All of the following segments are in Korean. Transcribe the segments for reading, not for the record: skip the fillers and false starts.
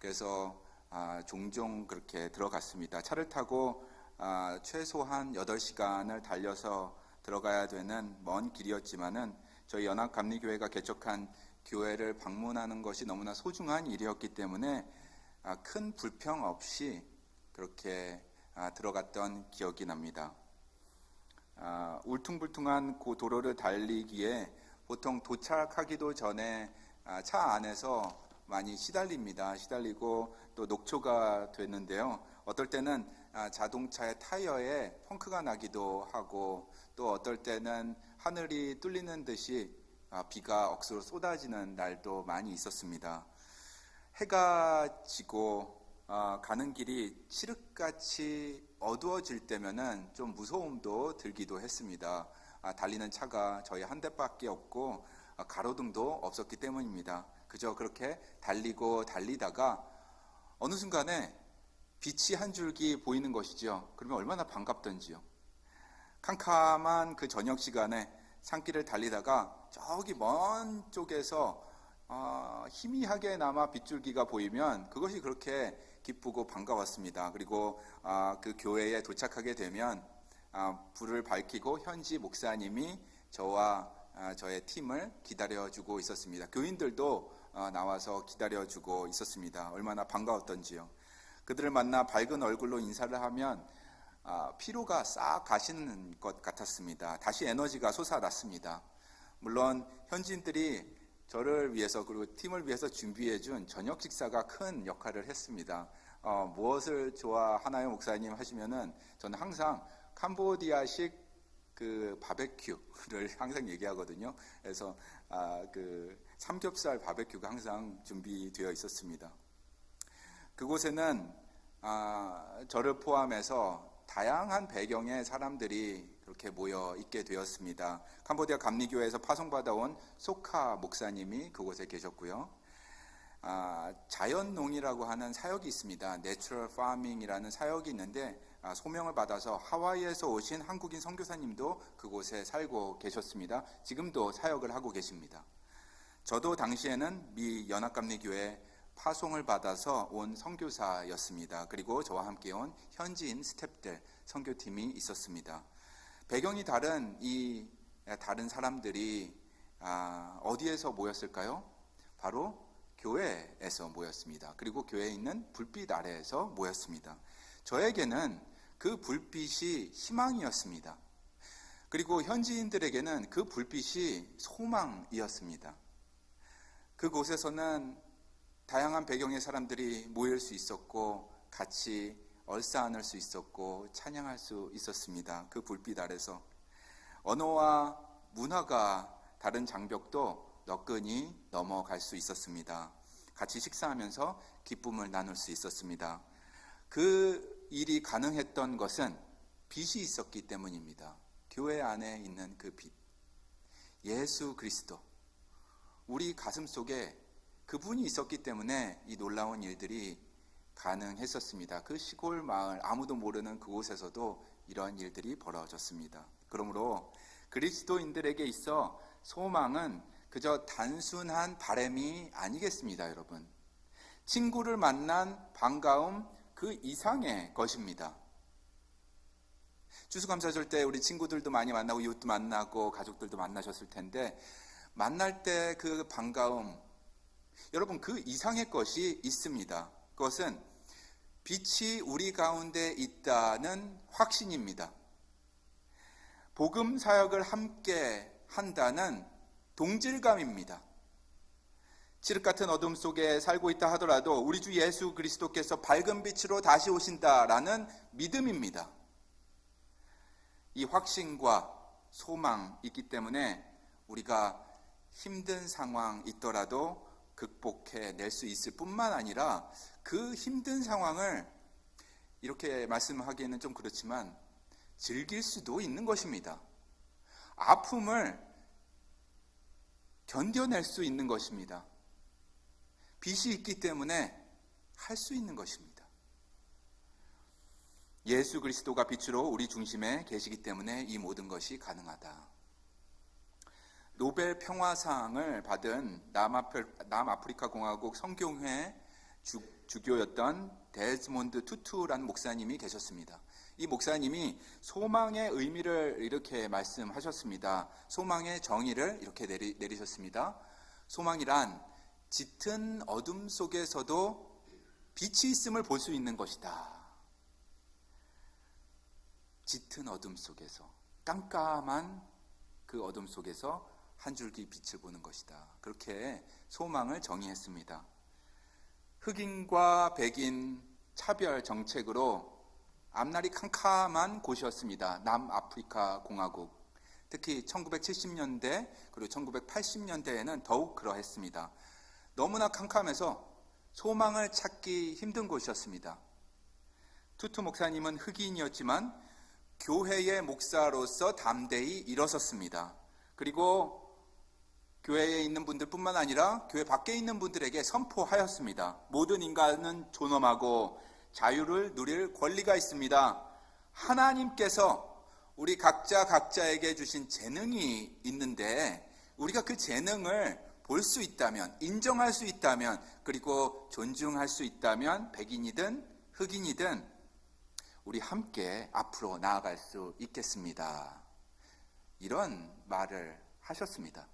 그래서 종종 그렇게 들어갔습니다. 차를 타고 최소한 8시간을 달려서 들어가야 되는 먼 길이었지만은 저희 연합감리교회가 개척한 교회를 방문하는 것이 너무나 소중한 일이었기 때문에 큰 불평 없이 그렇게 들어갔던 기억이 납니다. 울퉁불퉁한 그 도로를 달리기에 보통 도착하기도 전에 차 안에서 많이 시달리고 또 녹초가 됐는데요. 어떨 때는 자동차의 타이어에 펑크가 나기도 하고 또 어떨 때는 하늘이 뚫리는 듯이 비가 억수로 쏟아지는 날도 많이 있었습니다. 해가 지고 가는 길이 칠흑같이 어두워질 때면은 좀 무서움도 들기도 했습니다. 달리는 차가 저희 한 대밖에 없고 가로등도 없었기 때문입니다. 그저 그렇게 달리다가 어느 순간에 빛이 한 줄기 보이는 것이죠. 그러면 얼마나 반갑던지요. 캄캄한 그 저녁 시간에 산길을 달리다가 저기 먼 쪽에서 희미하게 남아 빗줄기가 보이면 그것이 그렇게 기쁘고 반가웠습니다. 그리고 그 교회에 도착하게 되면 불을 밝히고 현지 목사님이 저와 저의 팀을 기다려주고 있었습니다. 교인들도 나와서 기다려주고 있었습니다. 얼마나 반가웠던지요. 그들을 만나 밝은 얼굴로 인사를 하면 피로가 싹 가시는 것 같았습니다. 다시 에너지가 솟아났습니다. 물론 현지인들이 저를 위해서 그리고 팀을 위해서 준비해준 저녁 식사가 큰 역할을 했습니다. 무엇을 좋아하나요, 목사님? 하시면은 저는 항상 캄보디아식 그 바베큐를 항상 얘기하거든요. 그래서 그 삼겹살 바베큐가 항상 준비되어 있었습니다. 그곳에는 저를 포함해서 다양한 배경의 사람들이 그렇게 모여 있게 되었습니다. 캄보디아 감리교회에서 파송받아온 소카 목사님이 그곳에 계셨고요. 자연농이라고 하는 사역이 있습니다. 내추럴 파밍이라는 사역이 있는데 소명을 받아서 하와이에서 오신 한국인 선교사님도 그곳에 살고 계셨습니다. 지금도 사역을 하고 계십니다. 저도 당시에는 미 연합감리교회 파송을 받아서 온 선교사였습니다. 그리고 저와 함께 온 현지인 스태프들, 선교팀이 있었습니다. 배경이 다른 이 다른 사람들이 어디에서 모였을까요? 바로 교회에서 모였습니다. 그리고 교회에 있는 불빛 아래에서 모였습니다. 저에게는 그 불빛이 희망이었습니다. 그리고 현지인들에게는 그 불빛이 소망이었습니다. 그곳에서는 다양한 배경의 사람들이 모일 수 있었고 같이 얼싸안을 수 있었고 찬양할 수 있었습니다. 그 불빛 아래서 언어와 문화가 다른 장벽도 너끈히 넘어갈 수 있었습니다. 같이 식사하면서 기쁨을 나눌 수 있었습니다. 그 일이 가능했던 것은 빛이 있었기 때문입니다. 교회 안에 있는 그 빛, 예수 그리스도, 우리 가슴 속에 그분이 있었기 때문에 이 놀라운 일들이 가능했었습니다. 그 시골 마을, 아무도 모르는 그곳에서도 이런 일들이 벌어졌습니다. 그러므로 그리스도인들에게 있어 소망은 그저 단순한 바람이 아니겠습니다, 여러분. 친구를 만난 반가움 그 이상의 것입니다. 추수감사절 때 우리 친구들도 많이 만나고 이웃도 만나고 가족들도 만나셨을 텐데 만날 때 그 반가움, 여러분 그 이상의 것이 있습니다. 그것은 빛이 우리 가운데 있다는 확신입니다. 복음 사역을 함께 한다는 동질감입니다. 칠흑 같은 어둠 속에 살고 있다 하더라도 우리 주 예수 그리스도께서 밝은 빛으로 다시 오신다라는 믿음입니다. 이 확신과 소망이 있기 때문에 우리가 힘든 상황 있더라도 극복해낼 수 있을 뿐만 아니라 그 힘든 상황을 이렇게 말씀하기에는 좀 그렇지만 즐길 수도 있는 것입니다. 아픔을 견뎌낼 수 있는 것입니다. 빛이 있기 때문에 할 수 있는 것입니다. 예수 그리스도가 빛으로 우리 중심에 계시기 때문에 이 모든 것이 가능하다. 노벨 평화상을 받은 남아프리카 공화국 선교회 주교였던 데즈몬드 투투라는 목사님이 계셨습니다. 이 목사님이 소망의 의미를 이렇게 말씀하셨습니다. 소망의 정의를 이렇게 내리셨습니다. 소망이란 짙은 어둠 속에서도 빛이 있음을 볼 수 있는 것이다. 짙은 어둠 속에서, 깜깜한 그 어둠 속에서 한 줄기 빛을 보는 것이다. 그렇게 소망을 정의했습니다. 흑인과 백인 차별 정책으로 앞날이 캄캄한 곳이었습니다. 남아프리카 공화국. 특히 1970년대 그리고 1980년대에는 더욱 그러했습니다. 너무나 캄캄해서 소망을 찾기 힘든 곳이었습니다. 투투 목사님은 흑인이었지만 교회의 목사로서 담대히 일어섰습니다. 그리고 교회에 있는 분들뿐만 아니라 교회 밖에 있는 분들에게 선포하였습니다. 모든 인간은 존엄하고 자유를 누릴 권리가 있습니다. 하나님께서 우리 각자에게 주신 재능이 있는데 우리가 그 재능을 볼 수 있다면, 인정할 수 있다면, 그리고 존중할 수 있다면 백인이든 흑인이든 우리 함께 앞으로 나아갈 수 있겠습니다. 이런 말을 하셨습니다.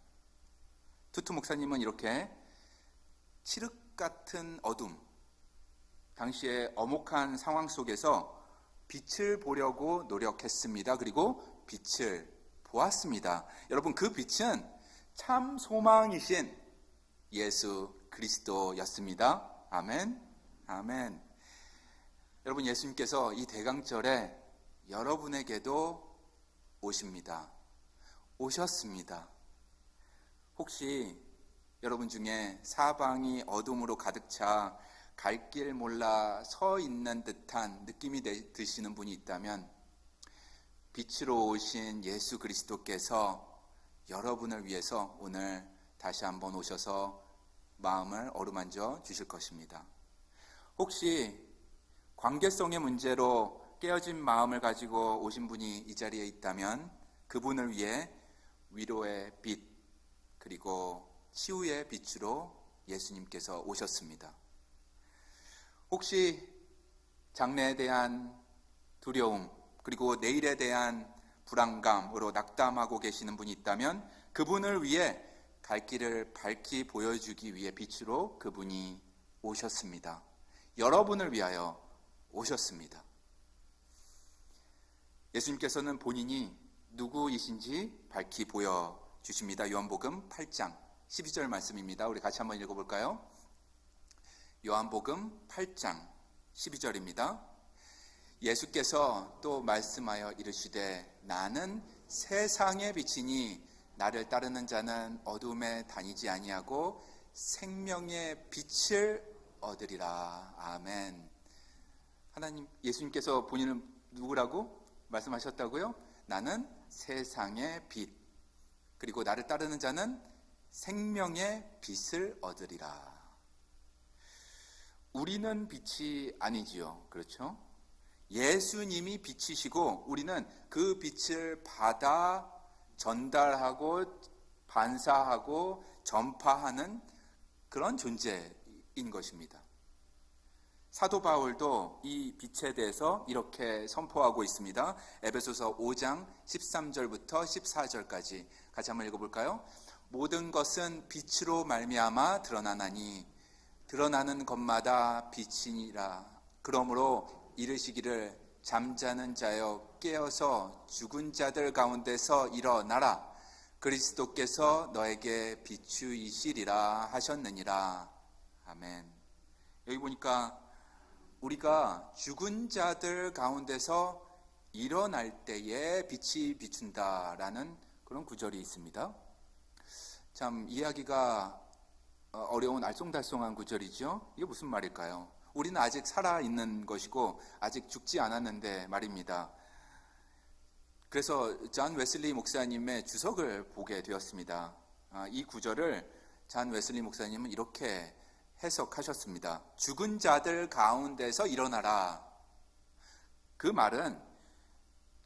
투투 목사님은 이렇게 칠흑 같은 어둠, 당시의 엄혹한 상황 속에서 빛을 보려고 노력했습니다. 그리고 빛을 보았습니다. 여러분, 그 빛은 참 소망이신 예수 그리스도였습니다. 아멘. 아멘. 여러분, 예수님께서 이 대강절에 여러분에게도 오십니다. 오셨습니다. 혹시 여러분 중에 사방이 어둠으로 가득 차 갈 길 몰라 서 있는 듯한 느낌이 드시는 분이 있다면 빛으로 오신 예수 그리스도께서 여러분을 위해서 오늘 다시 한번 오셔서 마음을 어루만져 주실 것입니다. 혹시 관계성의 문제로 깨어진 마음을 가지고 오신 분이 이 자리에 있다면 그분을 위해 위로의 빛 그리고 치유의 빛으로 예수님께서 오셨습니다. 혹시 장래에 대한 두려움 그리고 내일에 대한 불안감으로 낙담하고 계시는 분이 있다면 그분을 위해 갈 길을 밝히 보여주기 위해 빛으로 그분이 오셨습니다. 여러분을 위하여 오셨습니다. 예수님께서는 본인이 누구이신지 밝히 보여주십니다. 요한복음 8장 12절 말씀입니다. 우리 같이 한번 읽어볼까요? 요한복음 8장 12절입니다. 예수께서 또 말씀하여 이르시되 나는 세상의 빛이니 나를 따르는 자는 어둠에 다니지 아니하고 생명의 빛을 얻으리라. 아멘. 하나님, 예수님께서 본인을 누구라고 말씀하셨다고요? 나는 세상의 빛, 그리고 나를 따르는 자는 생명의 빛을 얻으리라. 우리는 빛이 아니지요. 그렇죠? 예수님이 빛이시고 우리는 그 빛을 받아 전달하고 반사하고 전파하는 그런 존재인 것입니다. 사도 바울도 이 빛에 대해서 이렇게 선포하고 있습니다. 에베소서 5장 13절부터 14절까지 같이 한번 읽어볼까요? 모든 것은 빛으로 말미암아 드러나나니 드러나는 것마다 빛이니라. 그러므로 이르시기를 잠자는 자여 깨어서 죽은 자들 가운데서 일어나라. 그리스도께서 너에게 비추이시리라 하셨느니라. 아멘. 여기 보니까 우리가 죽은 자들 가운데서 일어날 때에 빛이 비춘다라는 그런 구절이 있습니다. 참 이해하기가 어려운 알쏭달쏭한 구절이죠. 이게 무슨 말일까요? 우리는 아직 살아있는 것이고 아직 죽지 않았는데 말입니다. 그래서 존 웨슬리 목사님의 주석을 보게 되었습니다. 이 구절을 존 웨슬리 목사님은 이렇게 해석하셨습니다. 죽은 자들 가운데서 일어나라. 그 말은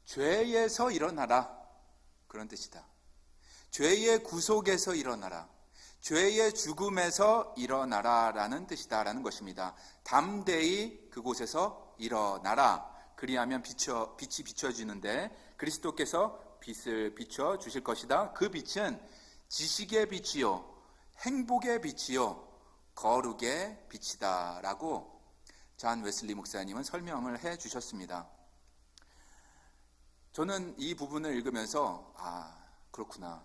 죄에서 일어나라 그런 뜻이다. 죄의 구속에서 일어나라. 죄의 죽음에서 일어나라라는 뜻이다라는 것입니다. 담대히 그곳에서 일어나라. 그리하면 빛이 비춰지는데 그리스도께서 빛을 비춰 주실 것이다. 그 빛은 지식의 빛이요, 행복의 빛이요, 거룩의 빛이다 라고 존 웨슬리 목사님은 설명을 해 주셨습니다. 저는 이 부분을 읽으면서 그렇구나.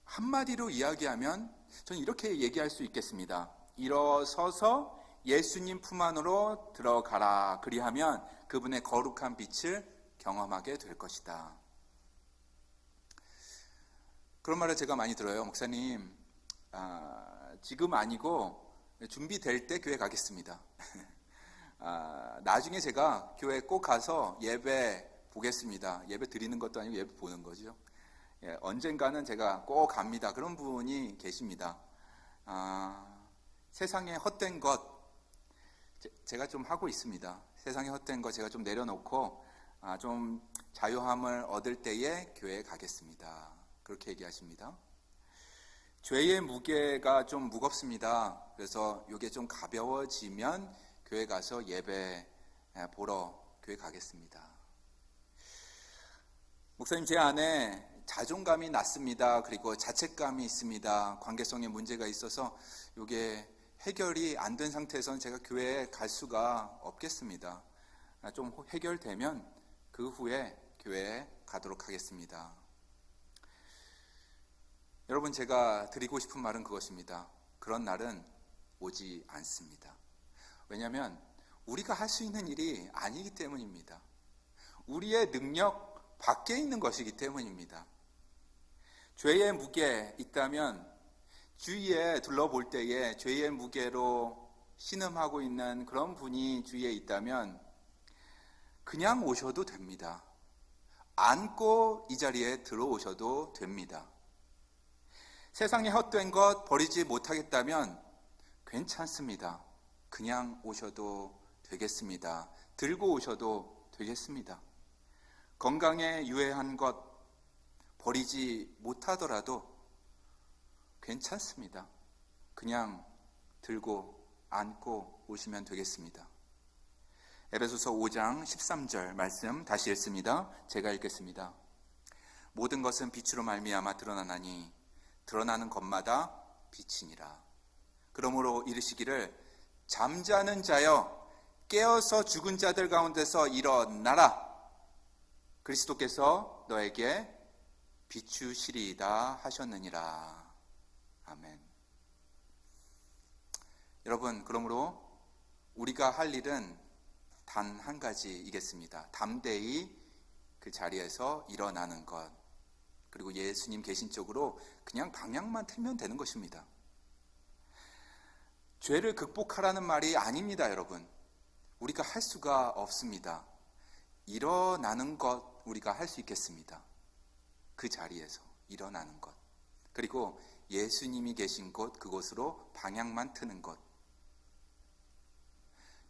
한마디로 이야기하면 저는 이렇게 얘기할 수 있겠습니다. 일어서서 예수님 품 안으로 들어가라. 그리하면 그분의 거룩한 빛을 경험하게 될 것이다. 그런 말을 제가 많이 들어요. 목사님, 지금 아니고 준비될 때 교회 가겠습니다. 나중에 제가 교회 꼭 가서 예배 보겠습니다. 예배 드리는 것도 아니고 예배 보는 거죠. 언젠가는 제가 꼭 갑니다. 그런 분이 계십니다. 세상의 헛된 것 제가 좀 하고 있습니다. 세상의 헛된 것 제가 좀 내려놓고 좀 자유함을 얻을 때에 교회에 가겠습니다. 그렇게 얘기하십니다. 죄의 무게가 좀 무겁습니다. 그래서 이게 좀 가벼워지면 교회 가서 예배 보러 교회 가겠습니다. 목사님, 제 안에 자존감이 낮습니다. 그리고 자책감이 있습니다. 관계성에 문제가 있어서 이게 해결이 안 된 상태에서는 제가 교회에 갈 수가 없겠습니다. 좀 해결되면 그 후에 교회에 가도록 하겠습니다. 여러분, 제가 드리고 싶은 말은 그것입니다. 그런 날은 오지 않습니다. 왜냐하면 우리가 할 수 있는 일이 아니기 때문입니다. 우리의 능력 밖에 있는 것이기 때문입니다. 죄의 무게 있다면 주위에 둘러볼 때에 죄의 무게로 신음하고 있는 그런 분이 주위에 있다면 그냥 오셔도 됩니다. 안고 이 자리에 들어오셔도 됩니다. 세상에 헛된 것 버리지 못하겠다면 괜찮습니다. 그냥 오셔도 되겠습니다. 들고 오셔도 되겠습니다. 건강에 유해한 것 버리지 못하더라도 괜찮습니다. 그냥 들고 안고 오시면 되겠습니다. 에베소서 5장 13절 말씀 다시 읽습니다. 제가 읽겠습니다. 모든 것은 빛으로 말미암아 드러나나니 드러나는 것마다 빛이니라. 그러므로 이르시기를 잠자는 자여 깨어서 죽은 자들 가운데서 일어나라. 그리스도께서 너에게 비추시리이다 하셨느니라. 아멘. 여러분, 그러므로 우리가 할 일은 단 한 가지이겠습니다. 담대히 그 자리에서 일어나는 것, 그리고 예수님 계신 쪽으로 그냥 방향만 틀면 되는 것입니다. 죄를 극복하라는 말이 아닙니다, 여러분. 우리가 할 수가 없습니다. 일어나는 것 우리가 할 수 있겠습니다. 그 자리에서 일어나는 것, 그리고 예수님이 계신 곳, 그곳으로 방향만 트는 것.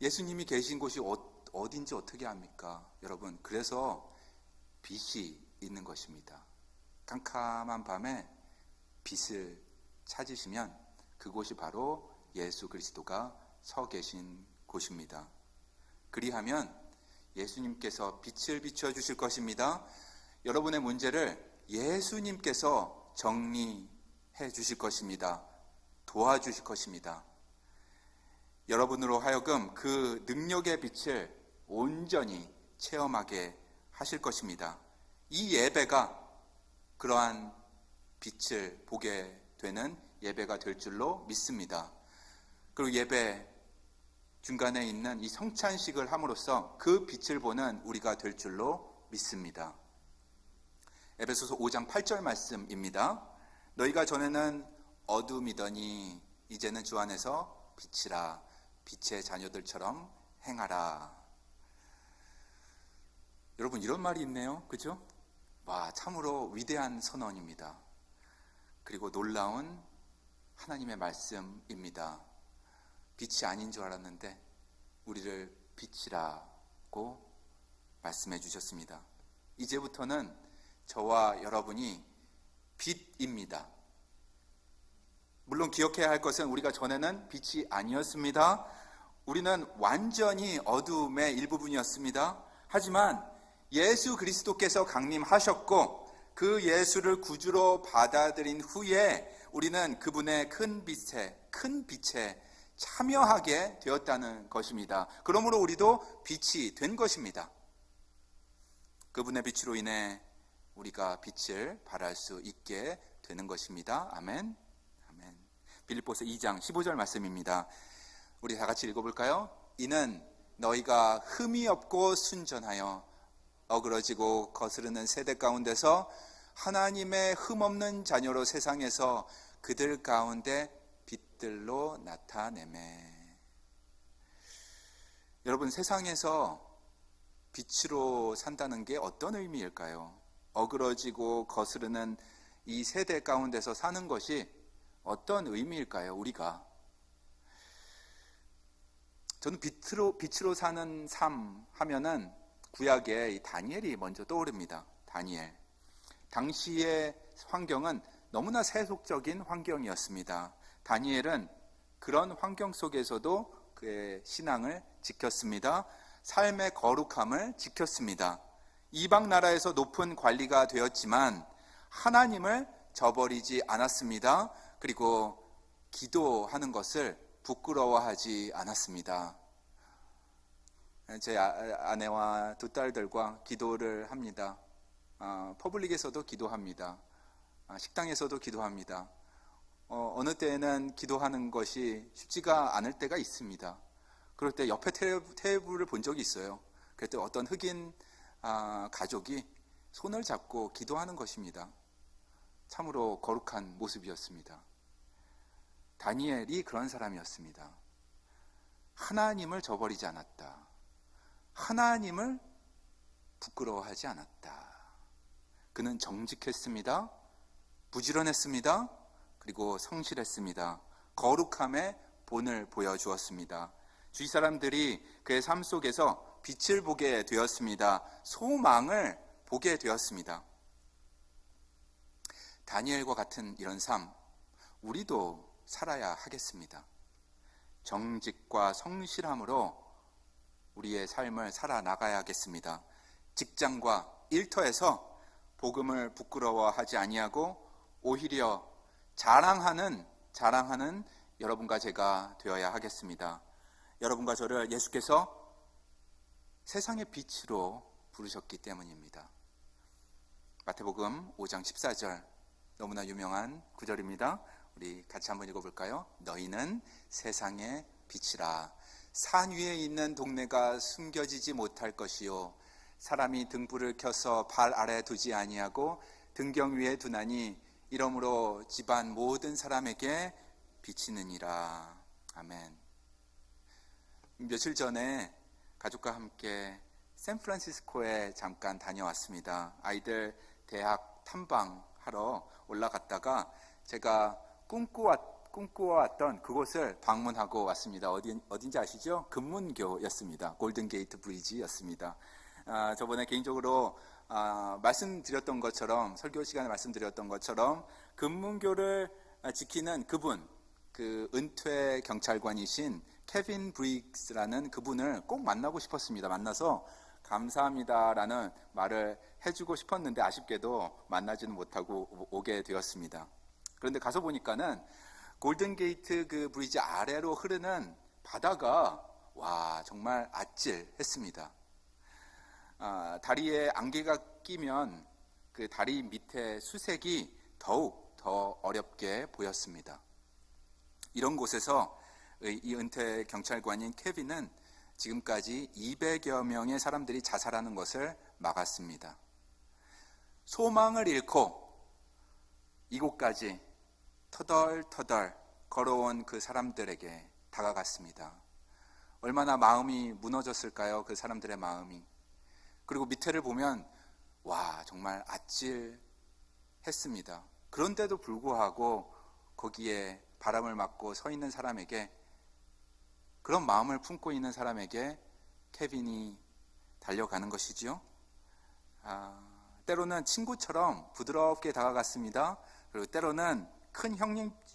예수님이 계신 곳이 어딘지 어떻게 압니까? 여러분, 그래서 빛이 있는 것입니다. 캄캄한 밤에 빛을 찾으시면 그곳이 바로 예수 그리스도가 서 계신 곳입니다. 그리하면 예수님께서 빛을 비춰주실 것입니다. 여러분의 문제를 예수님께서 정리해 주실 것입니다. 도와주실 것입니다. 여러분으로 하여금 그 능력의 빛을 온전히 체험하게 하실 것입니다. 이 예배가 그러한 빛을 보게 되는 예배가 될 줄로 믿습니다. 그리고 예배 중간에 있는 이 성찬식을 함으로써 그 빛을 보는 우리가 될 줄로 믿습니다. 에베소서 5장 8절 말씀입니다. 너희가 전에는 어둠이더니 이제는 주 안에서 빛이라. 빛의 자녀들처럼 행하라. 여러분, 이런 말이 있네요. 그죠? 와, 참으로 위대한 선언입니다. 그리고 놀라운 하나님의 말씀입니다. 빛이 아닌 줄 알았는데 우리를 빛이라고 말씀해 주셨습니다. 이제부터는 저와 여러분이 빛입니다. 물론 기억해야 할 것은 우리가 전에는 빛이 아니었습니다. 우리는 완전히 어두움의 일부분이었습니다. 하지만 예수 그리스도께서 강림하셨고 그 예수를 구주로 받아들인 후에 우리는 그분의 큰 빛에 참여하게 되었다는 것입니다. 그러므로 우리도 빛이 된 것입니다. 그분의 빛으로 인해 우리가 빛을 발할 수 있게 되는 것입니다. 아멘. 아멘. 빌립보서 2장 15절 말씀입니다. 우리 다 같이 읽어볼까요? 이는 너희가 흠이 없고 순전하여 어그러지고 거스르는 세대 가운데서 하나님의 흠없는 자녀로 세상에서 그들 가운데 빛들로 나타내매. 여러분, 세상에서 빛으로 산다는 게 어떤 의미일까요? 어그러지고 거스르는 이 세대 가운데서 사는 것이 어떤 의미일까요? 우리가 저는 빛으로 사는 삶 하면은 구약의 이 다니엘이 먼저 떠오릅니다. 다니엘. 당시의 환경은 너무나 세속적인 환경이었습니다. 다니엘은 그런 환경 속에서도 그의 신앙을 지켰습니다. 삶의 거룩함을 지켰습니다. 이방 나라에서 높은 관리가 되었지만 하나님을 저버리지 않았습니다. 그리고 기도하는 것을 부끄러워하지 않았습니다. 제 아내와 두 딸들과 기도를 합니다. 퍼블릭에서도 기도합니다. 식당에서도 기도합니다. 어느 때에는 기도하는 것이 쉽지가 않을 때가 있습니다. 그럴 때 옆에 테이블을 본 적이 있어요. 그럴 때 어떤 흑인 가족이 손을 잡고 기도하는 것입니다. 참으로 거룩한 모습이었습니다. 다니엘이 그런 사람이었습니다. 하나님을 저버리지 않았다. 하나님을 부끄러워하지 않았다. 그는 정직했습니다. 부지런했습니다. 그리고 성실했습니다. 거룩함의 본을 보여주었습니다. 주위 사람들이 그의 삶 속에서 빛을 보게 되었습니다. 소망을 보게 되었습니다. 다니엘과 같은 이런 삶, 우리도 살아야 하겠습니다. 정직과 성실함으로 우리의 삶을 살아나가야겠습니다. 직장과 일터에서 복음을 부끄러워하지 아니하고 오히려 자랑하는 여러분과 제가 되어야 하겠습니다. 여러분과 저를 예수께서 세상의 빛으로 부르셨기 때문입니다. 마태복음 5장 14절, 너무나 유명한 구절입니다. 우리 같이 한번 읽어볼까요? 너희는 세상의 빛이라. 산 위에 있는 동네가 숨겨지지 못할 것이요 사람이 등불을 켜서 발 아래 두지 아니하고 등경 위에 두나니 이러므로 집안 모든 사람에게 비치느니라. 아멘. 며칠 전에 가족과 함께 샌프란시스코에 잠깐 다녀왔습니다. 아이들 대학 탐방하러 올라갔다가 제가 꿈꿔왔던 그곳을 방문하고 왔습니다. 어딘지 아시죠? 금문교였습니다. 골든게이트 브리지였습니다. 저번에 개인적으로 말씀드렸던 것처럼, 설교 시간에 말씀드렸던 것처럼 금문교를 지키는 그분, 그 은퇴 경찰관이신 케빈 브릭스라는 그분을 꼭 만나고 싶었습니다. 만나서 감사합니다라는 말을 해주고 싶었는데 아쉽게도 만나지는 못하고 오게 되었습니다. 그런데 가서 보니까는 골든게이트 그 브리지 아래로 흐르는 바다가 와 정말 아찔했습니다. 다리에 안개가 끼면 그 다리 밑에 수색이 더욱 더 어렵게 보였습니다. 이런 곳에서 이 은퇴 경찰관인 케빈은 지금까지 200여 명의 사람들이 자살하는 것을 막았습니다. 소망을 잃고 이곳까지 터덜터덜 걸어온 그 사람들에게 다가갔습니다. 얼마나 마음이 무너졌을까요? 그 사람들의 마음이. 그리고 밑에를 보면 와 정말 아찔했습니다. 그런데도 불구하고 거기에 바람을 맞고 서 있는 사람에게, 그런 마음을 품고 있는 사람에게 케빈이 달려가는 것이지요. 때로는 친구처럼 부드럽게 다가갔습니다. 그리고 때로는 큰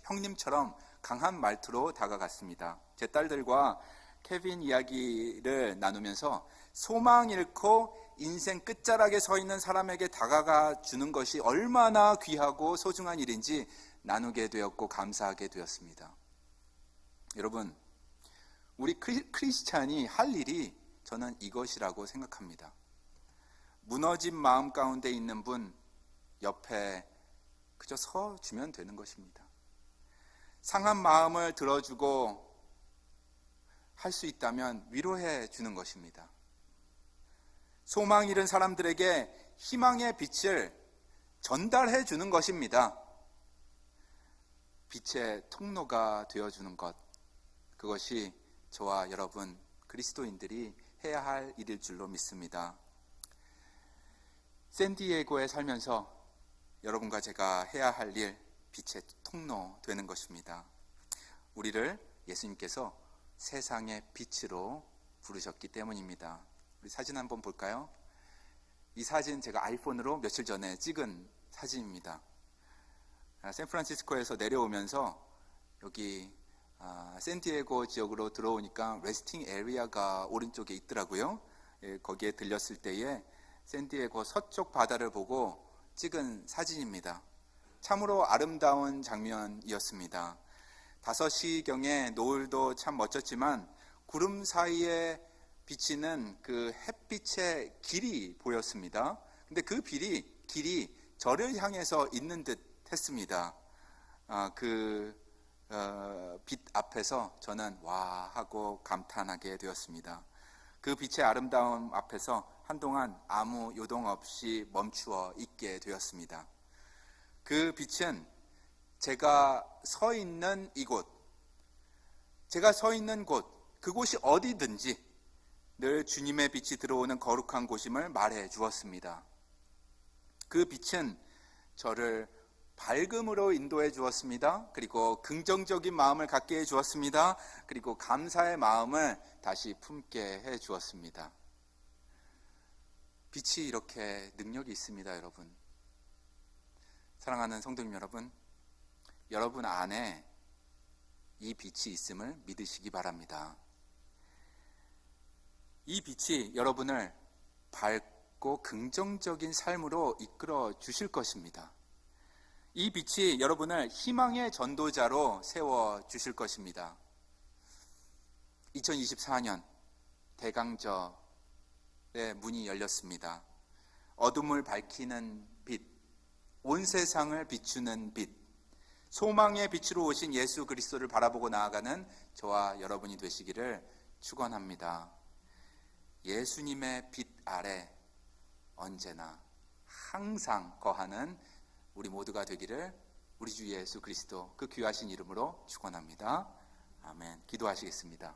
형님처럼 강한 말투로 다가갔습니다. 제 딸들과 케빈 이야기를 나누면서 소망 잃고 인생 끝자락에 서 있는 사람에게 다가가 주는 것이 얼마나 귀하고 소중한 일인지 나누게 되었고 감사하게 되었습니다. 여러분, 우리 크리스찬이 할 일이 저는 이것이라고 생각합니다. 무너진 마음 가운데 있는 분 옆에 그저 서 주면 되는 것입니다. 상한 마음을 들어주고 할 수 있다면 위로해 주는 것입니다. 소망 잃은 사람들에게 희망의 빛을 전달해 주는 것입니다. 빛의 통로가 되어주는 것, 그것이 저와 여러분 그리스도인들이 해야 할 일일 줄로 믿습니다. 샌디에고에 살면서 여러분과 제가 해야 할 일, 빛의 통로 되는 것입니다. 우리를 예수님께서 세상의 빛으로 부르셨기 때문입니다. 우리 사진 한번 볼까요? 이 사진 제가 아이폰으로 며칠 전에 찍은 사진입니다. 샌프란시스코에서 내려오면서 여기 샌디에고 지역으로 들어오니까 레스팅 에리아가 오른쪽에 있더라고요. 거기에 들렸을 때에 샌디에고 서쪽 바다를 보고 찍은 사진입니다. 참으로 아름다운 장면이었습니다. 5시경에 노을도 참 멋졌지만 구름 사이에 비치는 그 햇빛의 길이 보였습니다. 근데 그 길이 저를 향해서 있는 듯 했습니다. 빛 앞에서 저는 와 하고 감탄하게 되었습니다. 그 빛의 아름다움 앞에서 한동안 아무 요동 없이 멈추어 있게 되었습니다. 그 빛은 제가 서 있는 이곳, 제가 서 있는 곳, 그곳이 어디든지 늘 주님의 빛이 들어오는 거룩한 곳임을 말해 주었습니다. 그 빛은 저를 밝음으로 인도해 주었습니다. 그리고 긍정적인 마음을 갖게 해 주었습니다. 그리고 감사의 마음을 다시 품게 해 주었습니다. 빛이 이렇게 능력이 있습니다, 여러분. 사랑하는 성도님 여러분, 여러분 안에 이 빛이 있음을 믿으시기 바랍니다. 이 빛이 여러분을 밝고 긍정적인 삶으로 이끌어 주실 것입니다. 이 빛이 여러분을 희망의 전도자로 세워 주실 것입니다. 2024년 대강절의 문이 열렸습니다. 어둠을 밝히는 빛, 온 세상을 비추는 빛, 소망의 빛으로 오신 예수 그리스도를 바라보고 나아가는 저와 여러분이 되시기를 축원합니다. 예수님의 빛 아래 언제나 항상 거하는 우리 모두가 되기를 우리 주 예수 그리스도 그 귀하신 이름으로 축원합니다. 아멘. 기도하시겠습니다.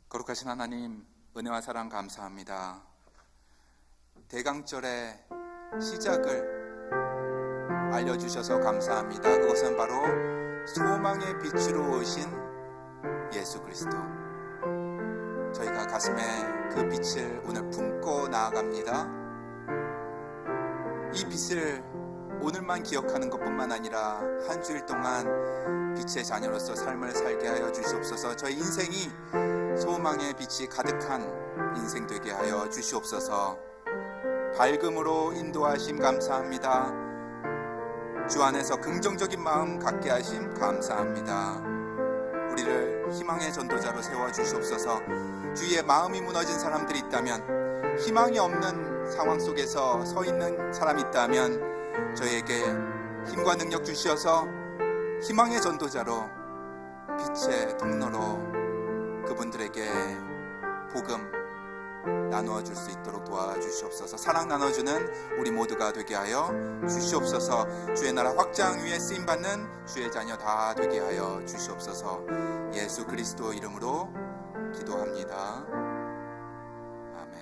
거룩하신 하나님, 은혜와 사랑 감사합니다. 대강절의 시작을 알려주셔서 감사합니다. 그것은 바로 소망의 빛으로 오신 예수 그리스도. 저희가 가슴에 그 빛을 오늘 품고 나아갑니다. 이 빛을 오늘만 기억하는 것뿐만 아니라 한 주일 동안 빛의 자녀로서 삶을 살게 하여 주시옵소서. 저희 인생이 소망의 빛이 가득한 인생 되게 하여 주시옵소서. 밝음으로 인도하심 감사합니다. 주 안에서 긍정적인 마음 갖게 하심 감사합니다. 우리를 희망의 전도자로 세워주시옵소서. 주위에 마음이 무너진 사람들이 있다면, 희망이 없는 상황 속에서 서 있는 사람이 있다면 저희에게 힘과 능력 주시어서 희망의 전도자로, 빛의 통로로 그분들에게 복음 나누어 줄 수 있도록 도와주시옵소서. 사랑 나눠주는 우리 모두가 되게 하여 주시옵소서. 주의 나라 확장 위에 쓰임받는 주의 자녀 다 되게 하여 주시옵소서. 예수 그리스도 이름으로 기도합니다.